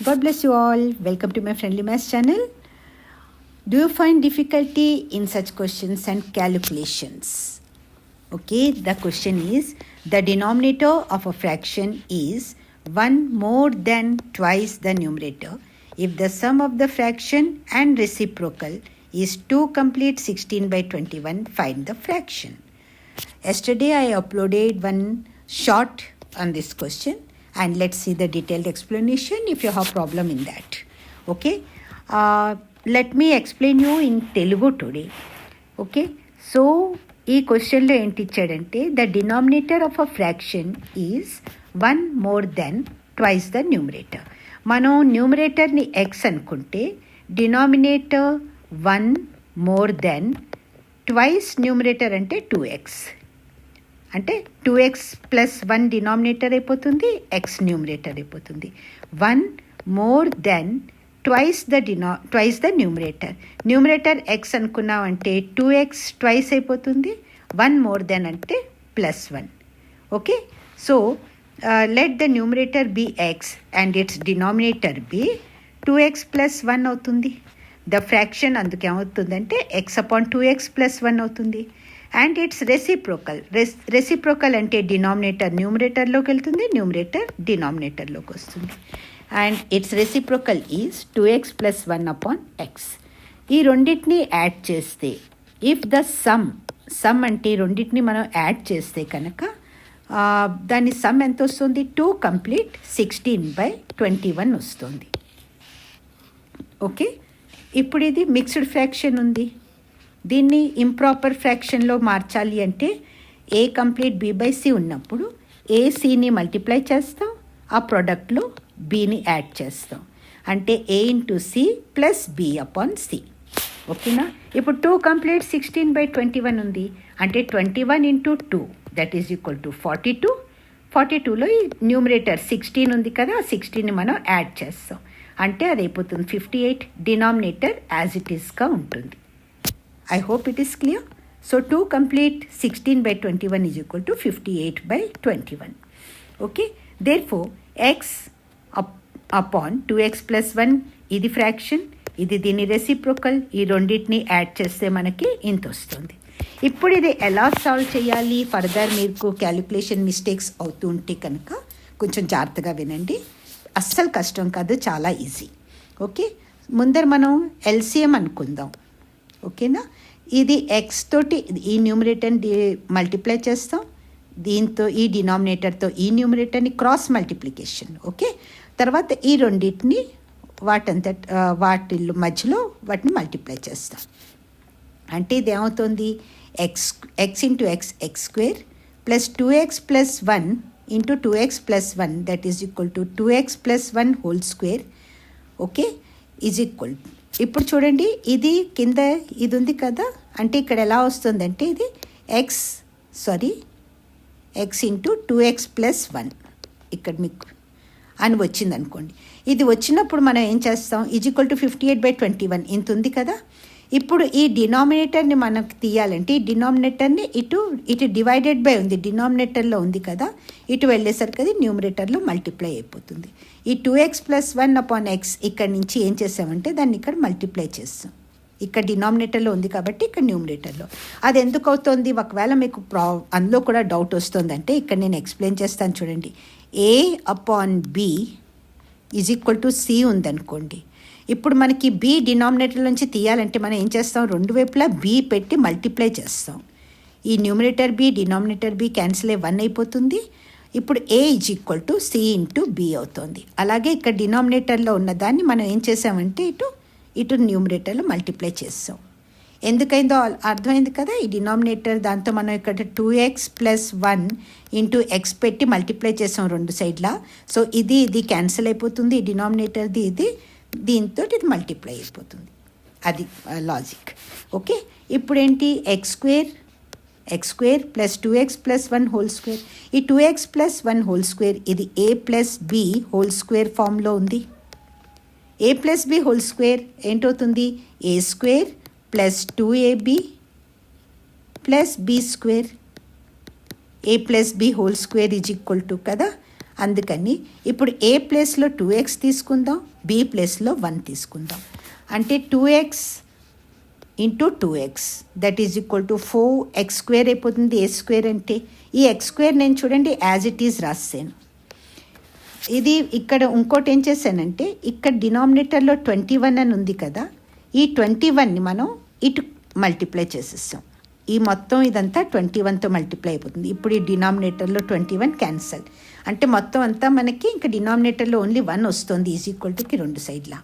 God bless you all. Welcome to my Friendly Maths channel. Do you find difficulty in such questions and calculations? Okay, the question is, the denominator of a fraction is 1 more than twice the numerator. If the sum of the fraction and reciprocal is 2 complete 16 by 21, find the fraction. Yesterday I uploaded one short on this question, and let's see the detailed explanation if you have problem in that. Okay, let me explain you in Telugu today. Okay, so ఈ క్వశ్చన్లో ఏంటి ఇచ్చాడంటే, the denominator of a fraction is 1 more than twice the numerator. మనం న్యూమరేటర్ని x అనుకుంటే denominator 1 more than twice numerator అంటే 2x. అంటే 2x plus 1 denominator అయిపోతుంది, ఎక్స్ న్యూమరేటర్ అయిపోతుంది. 1 more than twice the numerator x అనుకున్నామంటే 2x ట్వైస్ అయిపోతుంది, 1 more than అంటే +1. Okay, so let the numerator be x and its denominator be 2x + 1 అవుతుంది. The fraction అందుకే ఏమవుతుందంటే x upon 2x + 1 అవుతుంది. And it's reciprocal అంటే denominator న్యూమరేటర్లోకి వెళ్తుంది, numerator డినామినేటర్లోకి వస్తుంది. And it's reciprocal is 2x + 1 upon x. ఈ రెండింటిని యాడ్ చేస్తే, ఇఫ్ ద సమ్ అంటే రెండింటిని మనం యాడ్ చేస్తే కనుక దాని సమ్ ఎంత వస్తుంది? 2 complete 16 by 21 వస్తుంది. ఓకే, ఇప్పుడు ఇది మిక్స్డ్ ఫ్రాక్షన్ ఉంది. దీన్ని ఇంప్రాపర్ ఫ్రాక్షన్లో మార్చాలి అంటే ఏ కంప్లీట్ b/c ఉన్నప్పుడు ఏసీని మల్టిప్లై చేస్తాం, ఆ ప్రోడక్ట్లో బీని యాడ్ చేస్తాం. అంటే a into c + b upon c. ఓకేనా? ఇప్పుడు 2 complete 16 by 21 ఉంది. అంటే 21 into 2 that is equal to 42. 42లో ఈ న్యూమరేటర్ 16 ఉంది కదా, ఆ 16ని మనం యాడ్ చేస్తాం. అంటే అది అయిపోతుంది 58. డినామినేటర్ యాజ్ ఇట్ ఈస్గా ఉంటుంది. I hope it is clear. So 2 complete 16 by 21 is equal to 58 by 21. Okay, therefore x upon 2x + 1 ఇది ఫ్రాక్షన్, ఇది దీని రెసిప్రోకల్. ఈ రెండింటిని యాడ్ చేస్తే మనకి ఇంత వస్తుంది. ఇప్పుడు ఇది ఎలా సాల్వ్ చేయాలి? ఫర్దర్ మీకు క్యాలిక్యులేషన్ మిస్టేక్స్ అవుతూ ఉంటే కనుక కొంచెం జాగ్రత్తగా వినండి. అస్సలు కష్టం కాదు, చాలా ఈజీ. ఓకే, ముందర మనం ఎల్సిఎం అనుకుందాం. ఓకేనా? ఇది ఎక్స్ తోటి ఈ న్యూమరేటర్ని మల్టిప్లై చేస్తాం, దీంతో ఈ డినామినేటర్తో ఈ న్యూమరేటర్ని క్రాస్ మల్టిప్లికేషన్. ఓకే, తర్వాత ఈ రెండింటిని వాటి మధ్యలో వాటిని మల్టిప్లై చేస్తాం. అంటే ఇది ఏమవుతుంది? X into x² plus 2x + 1 into 2x + 1 that is equal to 2x + 1 whole square. Okay, is equal. ఇప్పుడు చూడండి, ఇది కింద ఇది ఉంది కదా, అంటే ఇక్కడ ఎలా వస్తుందంటే ఇది x ఇంటూ 2x + 1 ఇక్కడ మీకు అని వచ్చింది అనుకోండి. ఇది వచ్చినప్పుడు మనం ఏం చేస్తాం? ఈజ్ ఈక్వల్ టు 58 by 21 ఇంత ఉంది కదా. ఇప్పుడు ఈ డినామినేటర్ని మనకు తీయాలంటే ఈ డినామినేటర్ని ఇటు డివైడెడ్ బై ఉంది, డినామినేటర్లో ఉంది కదా, ఇటు వెళ్ళేసరికి అది న్యూమరేటర్లో మల్టిప్లై అయిపోతుంది. ఈ 2x + 1 upon x ఇక్కడ నుంచి ఏం చేసామంటే దాన్ని ఇక్కడ మల్టిప్లై చేస్తాం. ఇక్కడ డినామినేటర్లో ఉంది కాబట్టి ఇక్కడ న్యూమరేటర్లో. అది ఎందుకు అవుతుంది? ఒకవేళ మీకు అందులో కూడా డౌట్ వస్తుందంటే ఇక్కడ నేను ఎక్స్ప్లెయిన్ చేస్తాను చూడండి. a upon b is equal to c ఉందనుకోండి. ఇప్పుడు మనకి b డినామినేటర్ నుంచి తీయాలంటే మనం ఏం చేస్తాం? రెండు వైపులా b పెట్టి మల్టిప్లై చేస్తాం. ఈ numerator b denominator b cancel అయ్యి 1 అయిపోతుంది. ఇప్పుడు a is equal to c into b అవుతుంది. అలాగే ఇక్కడ డినామినేటర్లో ఉన్న దాన్ని మనం ఏం చేసామంటే ఇటు న్యూమరేటర్లో మల్టిప్లై చేస్తాం. ఎందుకైందో అర్థమైంది కదా. ఈ డినామినేటర్ దాంతో మనం ఇక్కడ 2x + 1 ఇంటూ x పెట్టి మల్టిప్లై చేసాం రెండు సైడ్లా. సో ఇది క్యాన్సిల్ అయిపోతుంది, ఈ డినామినేటర్ది ఇది, దీంతో ఇది మల్టిప్లై అయిపోతుంది. అది లాజిక్. ఓకే, ఇప్పుడు ఏంటి? x² plus 2x + 1 whole square. ఈ 2x + 1 హోల్ స్క్వేర్ ఇది a + b హోల్ స్క్వేర్ ఫామ్లో ఉంది. a + b హోల్ స్క్వేర్ ఏంటవుతుంది? a² plus 2ab plus b square. a + b whole square is equal to కదా, అందుకని ఇప్పుడు ఏ ప్లేస్లో 2x తీసుకుందాం, బి ప్లేస్లో 1 తీసుకుందాం. అంటే 2x into 2x that is equal to 4x² అయిపోతుంది. ఏ స్క్వేర్ అంటే ఈ x² నేను చూడండి యాజ్ ఇట్ ఈజ్ రాసాను. ఇది ఇక్కడ ఇంకోటి ఏం చేశానంటే ఇక్కడ డినామినేటర్లో 21 అని ఉంది కదా, ఈ 21ని మనం ఇటు మల్టిప్లై చేసేస్తాం. ఈ మొత్తం ఇదంతా 21తో మల్టిప్లై అయిపోతుంది. ఇప్పుడు ఈ డినామినేటర్లో 21 క్యాన్సల్, అంటే మొత్తం అంతా మనకి ఇంకా డినామినేటర్లో ఓన్లీ 1 వస్తుంది ఈజ్ ఈక్వల్ టుకి 2 సైడ్లా.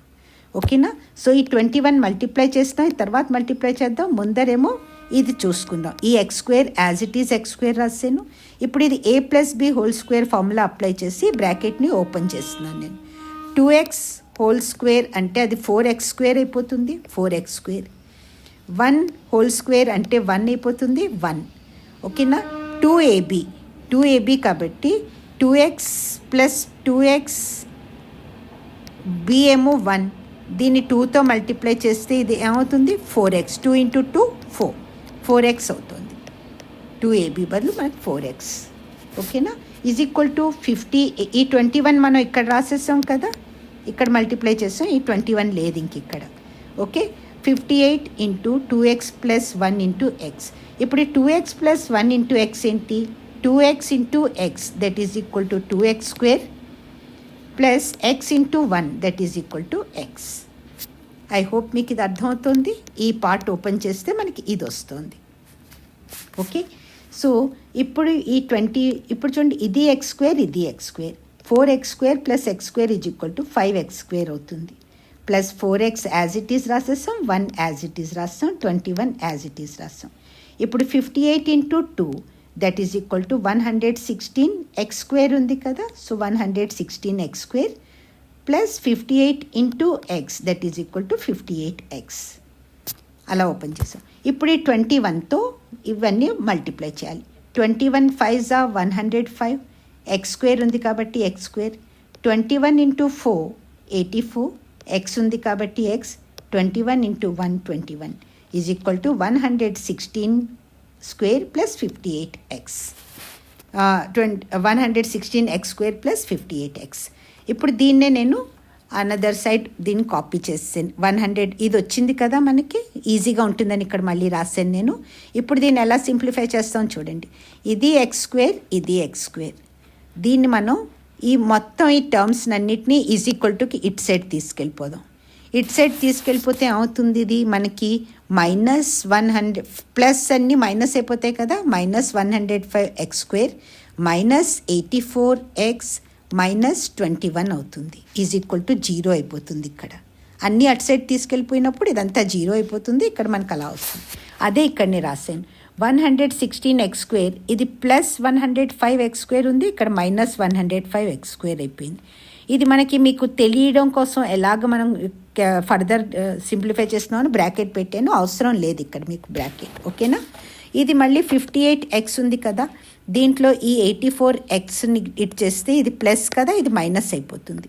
ఓకేనా? సో ఈ 21 మల్టిప్లై చేస్తాం, తర్వాత మల్టిప్లై చేద్దాం. ముందరేమో ఇది చూసుకుందాం. ఈ x² as it is x² రాసాను. ఇప్పుడు ఇది a+b² ఫార్ములా అప్లై చేసి బ్రాకెట్ని ఓపెన్ చేస్తున్నాను నేను. 2x² అంటే అది 4x² అయిపోతుంది, 4x². 1² అంటే 1 అయిపోతుంది, 1. ఓకేనా? 2ab కాబట్టి 2x + 2x b ఏమో 1, దీన్ని 2తో మల్టిప్లై చేస్తే ఇది ఏమవుతుంది 4x. 2 × 2 4x అవుతుంది. 2ab బదులు మనకు 4x. ఓకేనా? Is equal to 50. ఈ 21 మనం ఇక్కడ రాసేసాం కదా, ఇక్కడ మల్టిప్లై చేస్తాం. ఈ 21 లేదు ఇంక ఇక్కడ. Okay, 58 × 2x + 1 × x. ఇప్పుడు 2x + 1 × x ఏంటి? 2x × x that is equal to 2x² plus x × 1 that is equal to x. I hope మీకు ఇది అర్థమవుతుంది. ఈ పార్ట్ ఓపెన్ చేస్తే మనకి ఇది వస్తుంది. ఓకే, సో ఇప్పుడు ఈ 20 ఇప్పుడు చూడండి, ఇది x², ఇది x². 4x² + x² is equal to 5x² అవుతుంది. Plus 4x as it is రాసేస్తాం, 1 యాజ్ ఇట్ ఈజ్ రాస్తాం, 21 యాజ్ ఇట్ ఈజ్ రాస్తాం. ఇప్పుడు 58 × 2 that is equal to 116x² ఉంది కదా, so 116x² plus 58 × x that is equal to 58x. అలా open చేసాం. ఇప్పుడు ఈ 21తో ఇవన్నీ మల్టిప్లై చేయాలి. 21 5s are 105, x² ఉంది కాబట్టి x². 21 × 4 84, x ఉంది కాబట్టి x. 21 × 1 21 is equal to 116² plus 58x. 116x² plus 58x. ఇప్పుడు దీన్నే నేను అనదర్ సైడ్ దీన్ని కాపీ చేసాను. 100 ఇది వచ్చింది కదా మనకి, ఈజీగా ఉంటుందని ఇక్కడ మళ్ళీ రాశాను నేను. ఇప్పుడు దీన్ని ఎలా సింప్లిఫై చేస్తాం చూడండి. ఇది x², ఇది x². దీన్ని మనం ఈ మొత్తం ఈ టర్మ్స్ అన్నిటినీ ఈజ్ ఈక్వల్ టుకి ఇట్ సైడ్ తీసుకెళ్ళిపోదాం. ఇట్ సైడ్ తీసుకెళ్ళిపోతే ఏమవుతుంది, ఇది మనకి -100 ప్లస్ అన్నీ మైనస్ అయిపోతాయి కదా, -105x² -84x -21 అవుతుంది ఈజ్ ఈక్వల్ టు 0 అయిపోతుంది. ఇక్కడ అన్నీ అటు సైడ్ తీసుకెళ్ళిపోయినప్పుడు ఇదంతా 0 అయిపోతుంది. ఇక్కడ మనకు అలా వస్తుంది. అదే ఇక్కడ నేను రాశాను 116x², ఇది ప్లస్ 105x² ఉంది, ఇక్కడ -105x² అయిపోయింది. ఇది మనకి మీకు తెలియడం కోసం ఎలాగ మనం ఫర్దర్ సింప్లిఫై చేస్తున్నామని బ్రాకెట్ పెట్టాను, అవసరం లేదు ఇక్కడ మీకు బ్రాకెట్. ఓకేనా? ఇది మళ్ళీ 58x ఉంది కదా, దీంట్లో ఈ 84xని ఇట్ చేస్తే ఇది ప్లస్ కదా, ఇది మైనస్ అయిపోతుంది.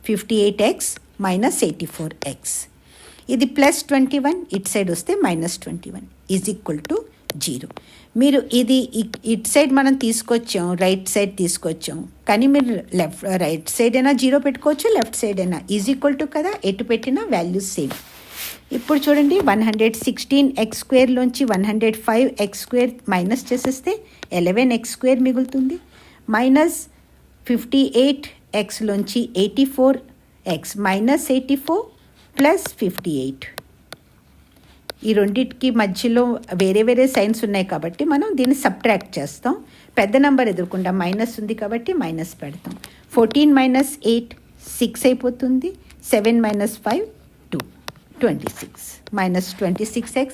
58x -84x. ఇది ప్లస్ 21 ఇట్ సైడ్ వస్తే -21 ఈజ్ ఈక్వల్ టు 0. మీరు ఇది ఇట్ సైడ్ మనం తీసుకొచ్చాం, రైట్ సైడ్ తీసుకొచ్చాం, కానీ మీరు రైట్ సైడ్ అయినా 0 పెట్టుకోవచ్చు, లెఫ్ట్ సైడ్ అయినా ఈజ్ ఈక్వల్ టు కదా, ఎటు పెట్టినా వాల్యూస్ సేమ్. ఇప్పుడు చూడండి 116x²లోంచి 105x² మైనస్ చేసేస్తే 11x² మిగులుతుంది. -58xలోంచి 84x -84 ప్లస్ 58. ఈ రెండింటికి మధ్యలో వేరే వేరే సైన్స్ ఉన్నాయి కాబట్టి మనం దీన్ని సబ్ట్రాక్ట్ చేస్తాం. పెద్ద నెంబర్ ఎదుర్కొంటాం, మైనస్ ఉంది కాబట్టి మైనస్ పెడతాం. 14 - 8 6 అయిపోతుంది. 7 - 5 2 26 -26x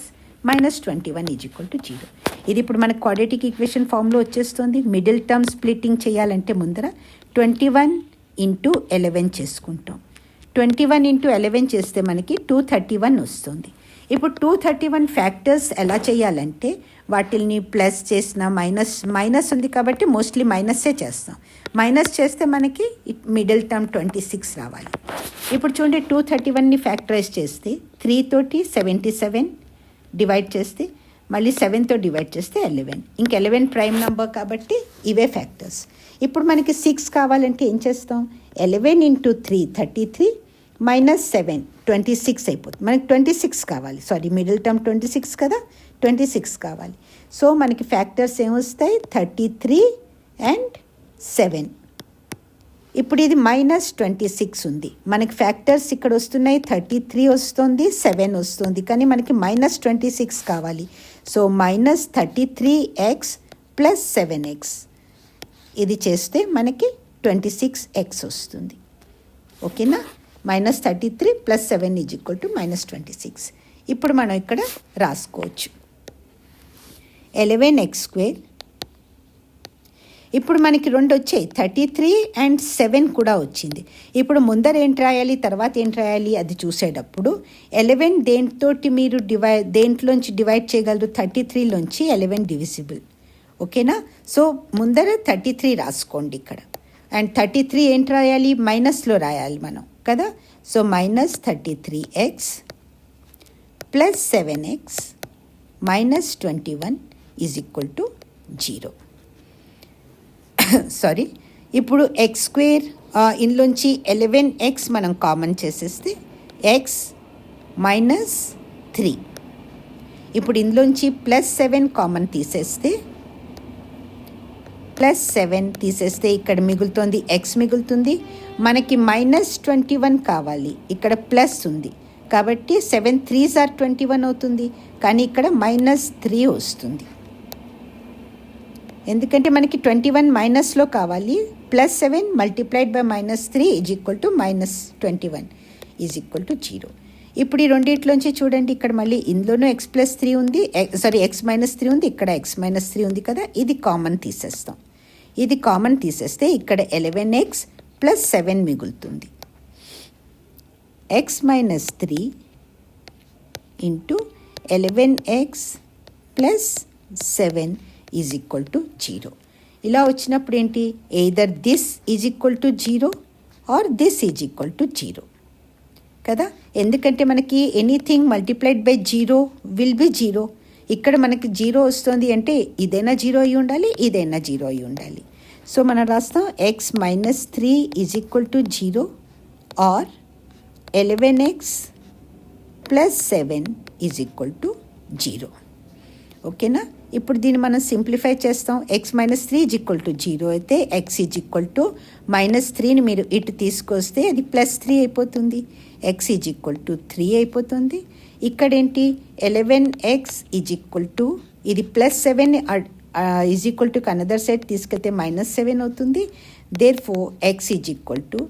-21 ఈజ్ ఈక్వల్ టు 0. ఇది ఇప్పుడు మనకు క్వాడ్రాటిక్ ఈక్వేషన్ ఫామ్లో వచ్చేస్తుంది. మిడిల్ టర్మ్ స్ప్లిట్టింగ్ చేయాలంటే ముందర 21 × 11 చేసుకుంటాం. 21 × 11 చేస్తే మనకి 231 వస్తుంది. ఇప్పుడు 231 ఫ్యాక్టర్స్ ఎలా చేయాలంటే వాటిని ప్లస్ చేసిన మైనస్ ఉంది కాబట్టి మోస్ట్లీ మైనస్సే చేస్తాం. మైనస్ చేస్తే మనకి మిడిల్ టర్మ్ 26 రావాలి. ఇప్పుడు చూడండి 231ని ఫ్యాక్టరైజ్ చేస్తే 3 తోటి 77 డివైడ్ చేస్తే మళ్ళీ 7తో డివైడ్ చేస్తే 11. ఇంక 11 ప్రైమ్ నెంబర్ కాబట్టి ఇవే ఫ్యాక్టర్స్. ఇప్పుడు మనకి 6 కావాలంటే ఏం చేస్తాం? 11 ఇంటూ 3 33 మైనస్ 7 26 అయిపోతుంది. మనకి 26 కావాలి. సారీ, మిడిల్ టర్మ్ 26 కదా, 26 కావాలి. సో మనకి ఫ్యాక్టర్స్ ఏమొస్తాయి? 33 అండ్ 7. ఇప్పుడు ఇది మైనస్ 26 ఉంది. మనకి ఫ్యాక్టర్స్ ఇక్కడ వస్తున్నాయి, 33 వస్తుంది, 7 వస్తుంది, కానీ మనకి మైనస్ 26 కావాలి. So minus 33x plus 7x ఇది చేస్తే మనకి 26x వస్తుంది. ఓకేనా? Minus 33 plus 7 is equal to minus 26. ఇప్పుడు మనం ఇక్కడ రాసుకోవచ్చు 11x². ఇప్పుడు మనకి 2 వచ్చాయి, 33 అండ్ 7 కూడా వచ్చింది. ఇప్పుడు ముందర ఏంటి రాయాలి, తర్వాత ఏంటి రాయాలి అది చూసేటప్పుడు 11 దేంతోటి మీరు దేంట్లోంచి డివైడ్ చేయగలరు? 33లోంచి 11 డివిజిబుల్. ఓకేనా? సో ముందర 33 రాసుకోండి ఇక్కడ. అండ్ 33 ఏంటి రాయాలి? మైనస్లో రాయాలి మనం కదా. So minus 33x plus 7x minus 21 is equal to 0. Sorry, ఇప్పుడు x² ఇందులోంచి 11x మనం కామన్ చేసేస్తే x మైనస్ 3. ఇప్పుడు ఇందులోంచి ప్లస్ 7 కామన్ తీసేస్తే ప్లస్ 7 తీసేస్తే ఇక్కడ మిగులుతుంది x మిగులుతుంది. మనకి మైనస్ 21 కావాలి, ఇక్కడ ప్లస్ ఉంది కాబట్టి 7 3s are 21 అవుతుంది, కానీ ఇక్కడ మైనస్ 3 వస్తుంది. ఎందుకంటే మనకి 21 మైనస్లో కావాలి. Plus 7 multiplied by minus 3 is equal to minus 21 is equal to 0. ఇప్పుడు ఈ రెండింటిలోంచి చూడండి, ఇక్కడ మళ్ళీ ఇందులోనూ x ప్లస్ 3 ఉంది, సారీ x మైనస్ 3 ఉంది, ఇక్కడ x మైనస్ 3 ఉంది కదా. ఇది కామన్ తీసేస్తాం. ఇది కామన్ తీసేస్తే ఇక్కడ 11x ప్లస్ 7 మిగులుతుంది. x minus 3 into 11x plus 7 is equal to 0. ఇలా వచ్చినప్పుడు ఏంటి? Either this is equal to 0 or this is equal to 0 కదా. ఎందుకంటే మనకి anything multiplied by 0 will be 0. ఇక్కడ మనకి 0 వస్తుంది అంటే ఇదైనా 0 అయి ఉండాలి, ఇదైనా 0 అయి ఉండాలి. సో మనం రాస్తాం x minus 3 is equal to 0 or 11x plus 7 is equal to 0. ఓకేనా? ఇప్పుడు దీన్ని మనం సింప్లిఫై చేస్తాం. x minus 3 is equal to 0 అయితే x is equal to minus 3ని మీరు ఇటు తీసుకొస్తే అది ప్లస్ 3 అయిపోతుంది. x ఈజ్ ఈక్వల్ టు 3 అయిపోతుంది. ఇక్కడేంటి 11x ఈజ్ ఈక్వల్ టు ఇది plus 7 is equal to another side తీసుకెళ్తే మైనస్ 7 అవుతుంది. Therefore x is equal to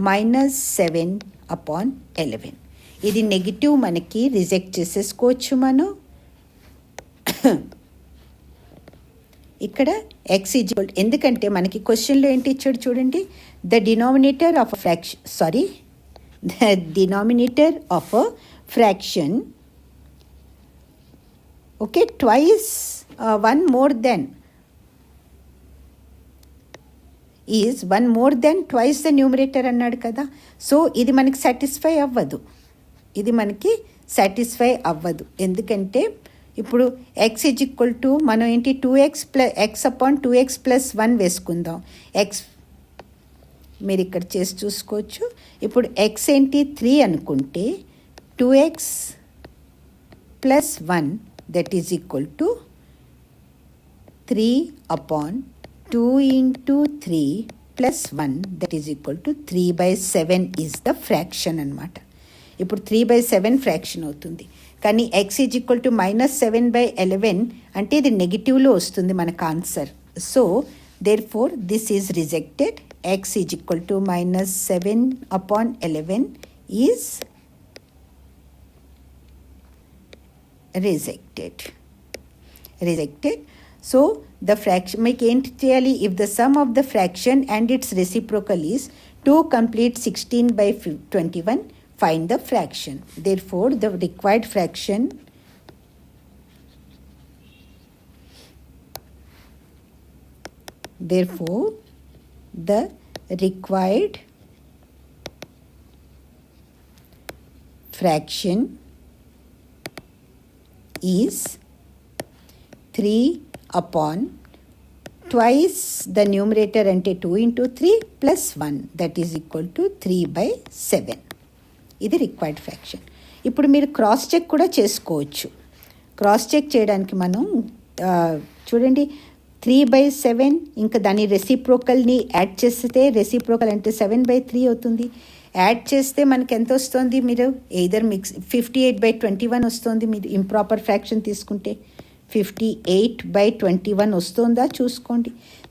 minus 7 upon 11. ఇది నెగిటివ్ మనకి రిజెక్ట్ చేసేసుకోవచ్చు మనం. ఇక్కడ x ఈజ్ ఈక్వల్, ఎందుకంటే మనకి క్వశ్చన్లో ఏంటి ఇచ్చాడు చూడండి, the denominator of fraction, sorry the denominator of a fraction, okay, twice one more than is one more than twice the numerator అన్నాడు కదా. సో ఇది మనకి సాటిస్ఫై అవ్వదు, ఇది మనకి సాటిస్ఫై అవ్వదు. ఎందుకంటే ఇప్పుడు x ఈజ్ ఈక్వల్ టు మనం ఏంటి 2x plus x upon 2x plus 1 వేసుకుందాం. x మీరు ఇక్కడ చేసి చూసుకోవచ్చు. ఇప్పుడు x ఏంటి 3 అనుకుంటే 2x plus 1 that is equal to 3 upon 2 into 3 plus 1 that is equal to 3/7 is the fraction అనమాట. ఇప్పుడు 3/7 ఫ్రాక్షన్ అవుతుంది. కానీ x is equal to minus 7/11 అంటే ఇది నెగిటివ్లో వస్తుంది మనకు answer. So therefore this is rejected. x is equal to minus 7 upon 11 is rejected. So the fraction, make ఏంటి చేయాలి? If the sum of the fraction and its reciprocal is 2 complete 16/21, find the fraction. Therefore the required fraction the required fraction is 3 upon twice the numerator అంటే 2 into 3 plus 1 that is equal to 3/7. ఇది required fraction. ఇప్పుడు మీరు cross check కూడా చేసుకోవచ్చు. Cross check చేయడానికి మనం చూడండి 3/7 ఇంకా దాని రెసిప్రోకల్ని యాడ్ చేస్తే రెసిప్రోకల్ అంటే 7/3 అవుతుంది. యాడ్ చేస్తే మనకి ఎంత వస్తుంది, మీరు ఎయిదర్ 58/21 వస్తుంది. మీరు ఇంప్రాపర్ ఫ్రాక్షన్ తీసుకుంటే 58/21 వస్తుందా చూసుకోండి.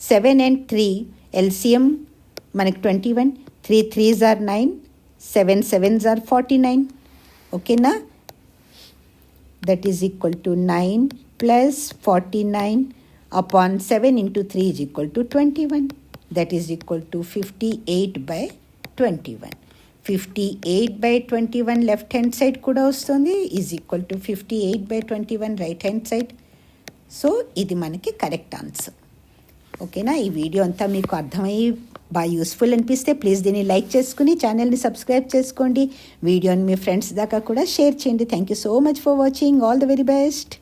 7 and 3 ఎల్సిఎం మనకి 21, 3 3s are 9, 7 7s are 49. ఓకేనా? That is equal to 9 plus 49 upon 7 into 3 is equal to 21. That is equal to 58/21. 58/21 left hand side కూడా వస్తుంది is equal to 58/21 right hand side. So ఇది మనకి correct answer. ఓకేనా? ఈ video అంతా మీకు అర్థమయ్యి బాగా యూస్ఫుల్ అనిపిస్తే ప్లీజ్ దీన్ని లైక్ చేసుకుని ఛానల్ని సబ్స్క్రైబ్ చేసుకోండి. వీడియోని మీ ఫ్రెండ్స్ దాకా కూడా షేర్ చేయండి. Thank you so much for watching. All the very best.